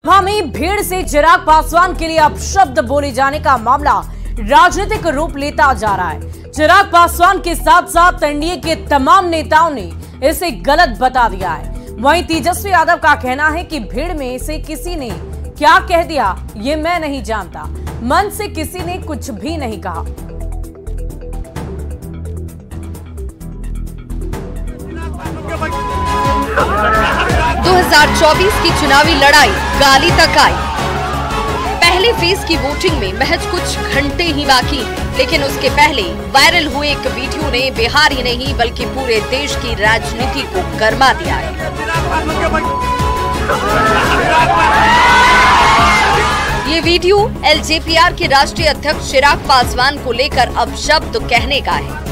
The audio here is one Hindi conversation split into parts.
सपा में भीड़ से चिराग पासवान के लिए अपशब्द बोले जाने का मामला राजनीतिक रूप लेता जा रहा है। चिराग पासवान के साथ साथ एनडीए के तमाम नेताओं ने इसे गलत बता दिया है। वहीं तेजस्वी यादव का कहना है कि भीड़ में से किसी ने क्या कह दिया ये मैं नहीं जानता, मन से किसी ने कुछ भी नहीं कहा। दो 2024 की चुनावी लड़ाई गाली तक आई। पहले फेज की वोटिंग में महज कुछ घंटे ही बाकी हैं, लेकिन उसके पहले वायरल हुए एक वीडियो ने बिहार ही नहीं बल्कि पूरे देश की राजनीति को गरमा दिया है। ये वीडियो एलजेपीआर के राष्ट्रीय अध्यक्ष चिराग पासवान को लेकर अपशब्द कहने का है।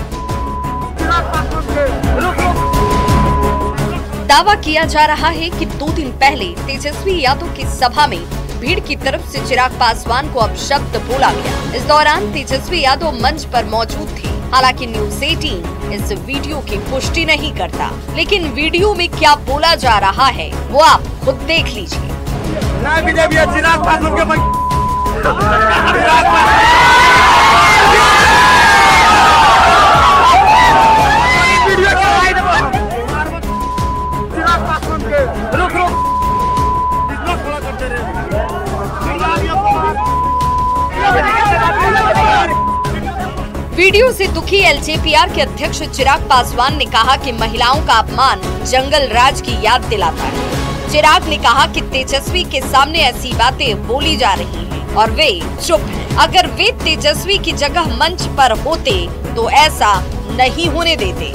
दावा किया जा रहा है कि 2 दिन पहले तेजस्वी यादव की सभा में भीड़ की तरफ से चिराग पासवान को अपशब्द बोला गया। इस दौरान तेजस्वी यादव मंच पर मौजूद थे। हालांकि न्यूज़ 18 इस वीडियो की पुष्टि नहीं करता, लेकिन वीडियो में क्या बोला जा रहा है वो आप खुद देख लीजिए। वीडियो से दुखी एलजेपीआर के अध्यक्ष चिराग पासवान ने कहा कि महिलाओं का अपमान जंगल राज की याद दिलाता है। चिराग ने कहा कि तेजस्वी के सामने ऐसी बातें बोली जा रही हैं और वे चुप हैं। अगर वे तेजस्वी की जगह मंच पर होते तो ऐसा नहीं होने देते।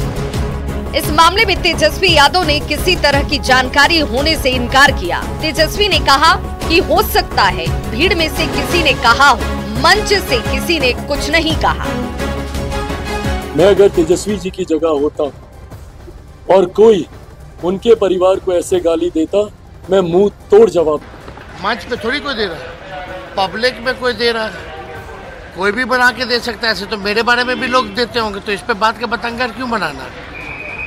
इस मामले में तेजस्वी यादव ने किसी तरह की जानकारी होने से इनकार किया। तेजस्वी ने कहा कि हो सकता है भीड़ में से किसी ने कहा हो, मंच से किसी ने कुछ नहीं कहा। मैं अगर तेजस्वी जी की जगह होता और कोई उनके परिवार को ऐसे गाली देता, मैं मुंह तोड़ जवाब। मंच पे थोड़ी कोई दे रहा है, पब्लिक में कोई दे रहा है, कोई भी बना के दे सकता है। ऐसे तो मेरे बारे में भी लोग देते होंगे, तो इस पे बात का बतंगड़ क्यों बनाना?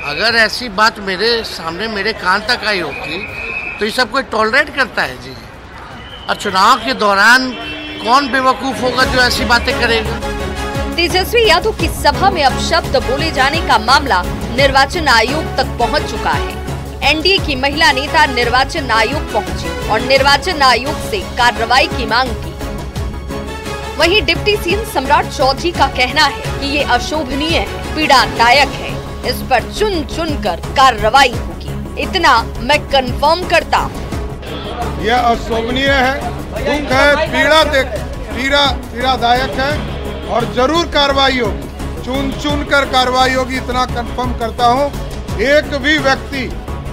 अगर ऐसी बात मेरे सामने मेरे कान तक आई होती तो ये सब कोई टॉलरेट करता है जी। और चुनाव के दौरान कौन बेवकूफ होगा जो ऐसी बातें करेगा? तेजस्वी यादव की सभा में अपशब्द बोले जाने का मामला निर्वाचन आयोग तक पहुंच चुका है। एनडीए की महिला नेता निर्वाचन आयोग पहुंची और निर्वाचन आयोग से कार्रवाई की मांग की। वहीं डिप्टी सीएम सम्राट चौधरी का कहना है कि ये अशोभनीय है, पीड़ादायक है, इस पर चुन चुन कर कार्रवाई होगी, इतना मैं कंफर्म करता हूँ। यह अशोभनीय है, दुख है, पीड़ादायक है और जरूर कार्रवाई होगी, चुन चुन कर कार्रवाई होगी, इतना कंफर्म करता हूँ। एक भी व्यक्ति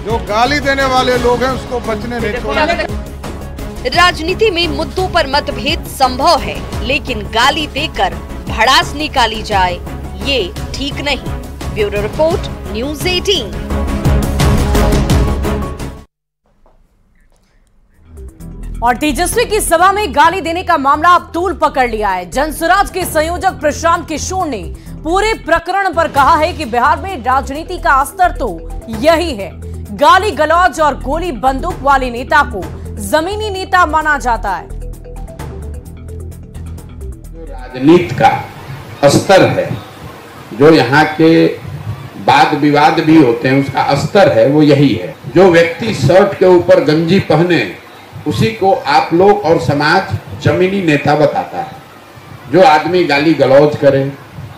जो गाली देने वाले लोग हैं उसको बचने नहीं छोड़ेंगे। राजनीति में मुद्दों पर मतभेद संभव है, लेकिन गाली देकर भड़ास निकाली जाए ये ठीक नहीं। Bureau report, news 18। और तेजस्वी की सभा में गाली देने का मामला अब तूल पकड़ लिया है। जनसुराज के संयोजक प्रशांत किशोर ने पूरे प्रकरण पर कहा है कि बिहार में राजनीति का स्तर तो यही है। गाली गलौज और गोली बंदूक वाले नेता को जमीनी नेता माना जाता है। जो राजनीति का स्तर है, जो यहाँ के वाद विवाद भी होते हैं, उसका स्तर है वो यही है। जो व्यक्ति शर्ट के ऊपर गंजी पहने उसी को आप लोग और समाज जमीनी नेता बताता है। जो आदमी गाली गलौज करे,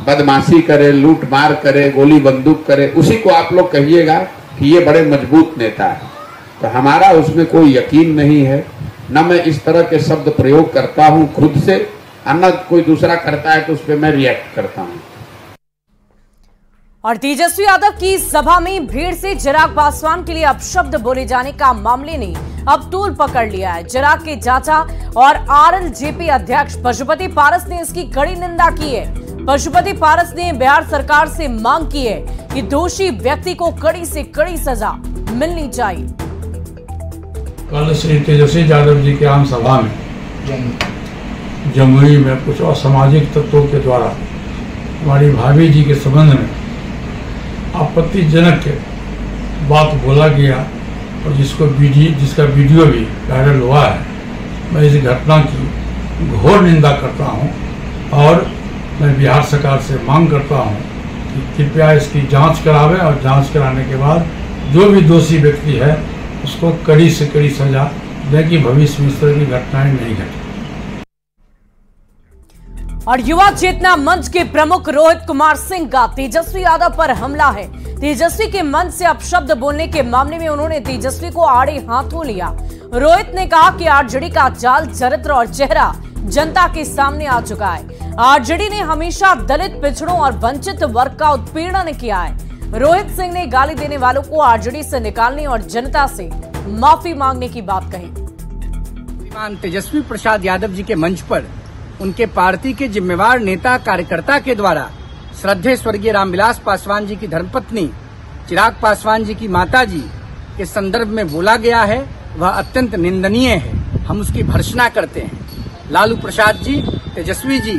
बदमाशी करे, लूट मार करे, गोली बंदूक करे, उसी को आप लोग कहिएगा कि ये बड़े मजबूत नेता है। तो हमारा उसमें कोई यकीन नहीं है, न मैं इस तरह के शब्द प्रयोग करता हूँ खुद से, न कोई दूसरा करता है तो उस पर मैं रिएक्ट करता हूँ। और तेजस्वी यादव की सभा में भीड़ से चिराग पासवान के लिए अपशब्द बोले जाने का मामले ने अब तूल पकड़ लिया है। चिराग के चाचा और आरएलजेपी अध्यक्ष पशुपति पारस ने इसकी कड़ी निंदा की है। पशुपति पारस ने बिहार सरकार से मांग की है कि दोषी व्यक्ति को कड़ी से कड़ी सजा मिलनी चाहिए। कल श्री तेजस्वी यादव जी के आम सभा में जमुई में कुछ असामाजिक तत्वों के द्वारा हमारी भाभी जी के संबंध में आपत्तिजनक बात बोला गया और जिसका वीडियो भी वायरल हुआ है। मैं इस घटना की घोर निंदा करता हूं और मैं बिहार सरकार से मांग करता हूं कि कृपया इसकी जांच करावे और जांच कराने के बाद जो भी दोषी व्यक्ति है उसको कड़ी से कड़ी सजा दें कि भविष्य में इस तरह की घटनाएं नहीं घटें। और युवा चेतना मंच के प्रमुख रोहित कुमार सिंह का तेजस्वी यादव पर हमला है। तेजस्वी के मंच से अपशब्द बोलने के मामले में उन्होंने तेजस्वी को आड़े हाथों लिया। रोहित ने कहा कि आरजेडी का जाल, चरित्र और चेहरा जनता के सामने आ चुका है। आरजेडी ने हमेशा दलित, पिछड़ों और वंचित वर्ग का उत्पीड़न किया है। रोहित सिंह ने गाली देने वालों को आरजेडी से निकालने और जनता से माफी मांगने की बात कही। तेजस्वी प्रसाद यादव जी के मंच पर उनके पार्टी के जिम्मेवार नेता कार्यकर्ता के द्वारा श्रद्धेय स्वर्गीय रामविलास पासवान जी की धर्मपत्नी चिराग पासवान जी की माता जी के संदर्भ में बोला गया है, वह अत्यंत निंदनीय है। हम उसकी भर्त्सना करते हैं। लालू प्रसाद जी, तेजस्वी जी,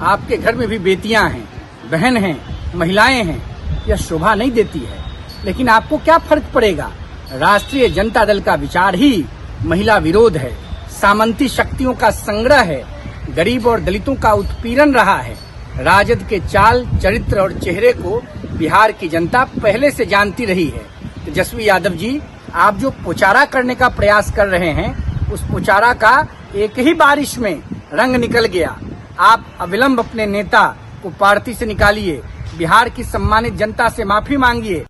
आपके घर में भी बेटियां हैं, बहन हैं, महिलाएं हैं, यह शोभा नहीं देती है। लेकिन आपको क्या फर्क पड़ेगा? राष्ट्रीय जनता दल का विचार ही महिला विरोध है, सामंती शक्तियों का संग्रह है, गरीब और दलितों का उत्पीड़न रहा है। राजद के चाल, चरित्र और चेहरे को बिहार की जनता पहले से जानती रही है। तेजस्वी यादव जी, आप जो पुचारा करने का प्रयास कर रहे हैं, उस पुचारा का एक ही बारिश में रंग निकल गया। आप अविलंब अपने नेता को पार्टी से निकालिए, बिहार की सम्मानित जनता से माफी मांगिए।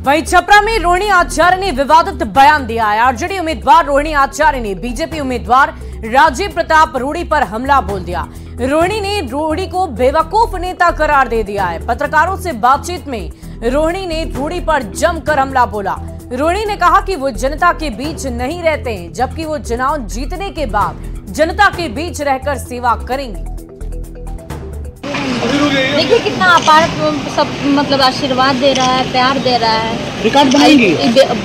वहीं छपरा में रोहिणी आचार्य ने विवादित बयान दिया है। आरजेडी उम्मीदवार रोहिणी आचार्य ने बीजेपी उम्मीदवार राजीव प्रताप रूडी पर हमला बोल दिया। रोहिणी ने रूडी को बेवकूफ नेता करार दे दिया है। पत्रकारों से बातचीत में रोहिणी ने रूडी पर जमकर हमला बोला। रोहिणी ने कहा कि वो जनता के बीच नहीं रहते हैं, जबकि वो चुनाव जीतने के बाद जनता के बीच रहकर सेवा करेंगे। देखिए कितना अपार सब मतलब आशीर्वाद दे रहा है, प्यार दे रहा है। रिकॉर्ड बनाएंगे।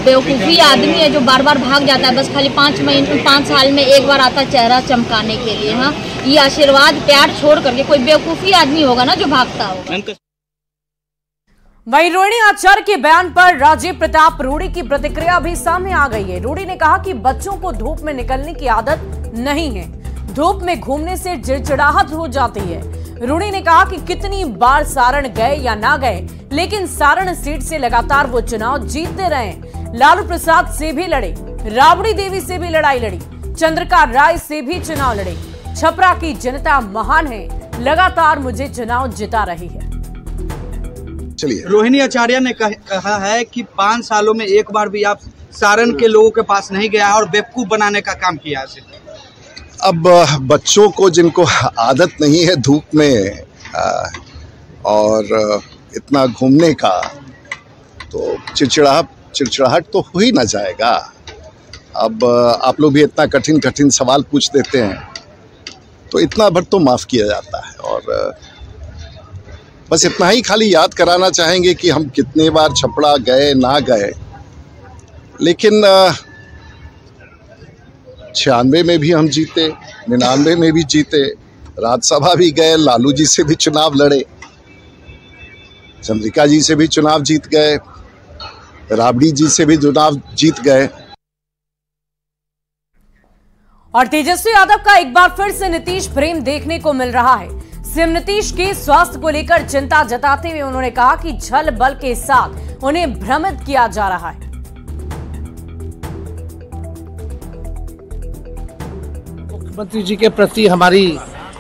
बेवकूफी आदमी है जो बार बार भाग जाता है, बस खाली 5 साल में एक बार आता चेहरा चमकाने के लिए। हाँ, ये आशीर्वाद प्यार छोड़ करके कोई बेवकूफी आदमी होगा ना जो भागता होगा। वहीं रोहिणी आचार्य के बयान पर राजीव प्रताप रूडी की प्रतिक्रिया भी सामने आ गई है। रूडी ने कहा कि बच्चों को धूप में निकलने की आदत नहीं है, धूप में घूमने से चिड़चिड़ाहट हो जाती है। रूडी ने कहा कि कितनी बार सारण गए या ना गए, लेकिन सारण सीट से लगातार वो चुनाव जीतते रहे। लालू प्रसाद से भी लड़े, राबड़ी देवी से भी लड़ाई लड़ी, चंद्रिका राय से भी चुनाव लड़े। छपरा की जनता महान है, लगातार मुझे चुनाव जिता रही है। रोहिणी आचार्य ने कहा है कि 5 सालों में एक बार भी आप सारण के लोगों के पास नहीं गया और बेवकूफ बनाने का काम किया है। अब बच्चों को जिनको आदत नहीं है धूप में और इतना घूमने का, तो चिड़चिड़ाहट तो हो ही ना जाएगा। अब आप लोग भी इतना कठिन सवाल पूछ देते हैं, तो इतना भर तो माफ़ किया जाता है। और बस इतना ही खाली याद कराना चाहेंगे कि हम कितने बार छपरा गए ना गए, लेकिन 96 में भी हम जीते, 99 में भी जीते, राज्यसभा भी गए, लालू जी से भी चुनाव लड़े, चंद्रिका जी से भी चुनाव जीत गए, राबड़ी जी से भी चुनाव जीत गए। और तेजस्वी यादव का एक बार फिर से नीतीश प्रेम देखने को मिल रहा है। सीएम नीतीश के स्वास्थ्य को लेकर चिंता जताते हुए उन्होंने कहा कि छल बल के साथ उन्हें भ्रमित किया जा रहा है। मुख्यमंत्री जी के प्रति हमारी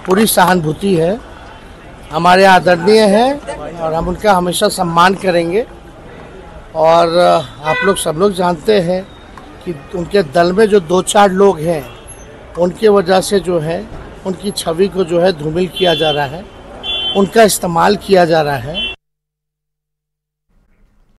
पूरी सहानुभूति है, हमारे आदरणीय हैं और हम उनका हमेशा सम्मान करेंगे। और आप लोग सब लोग जानते हैं कि उनके दल में जो 2-4 लोग हैं, उनके वजह से जो है उनकी छवि को जो है धूमिल किया जा रहा है, उनका इस्तेमाल किया जा रहा है।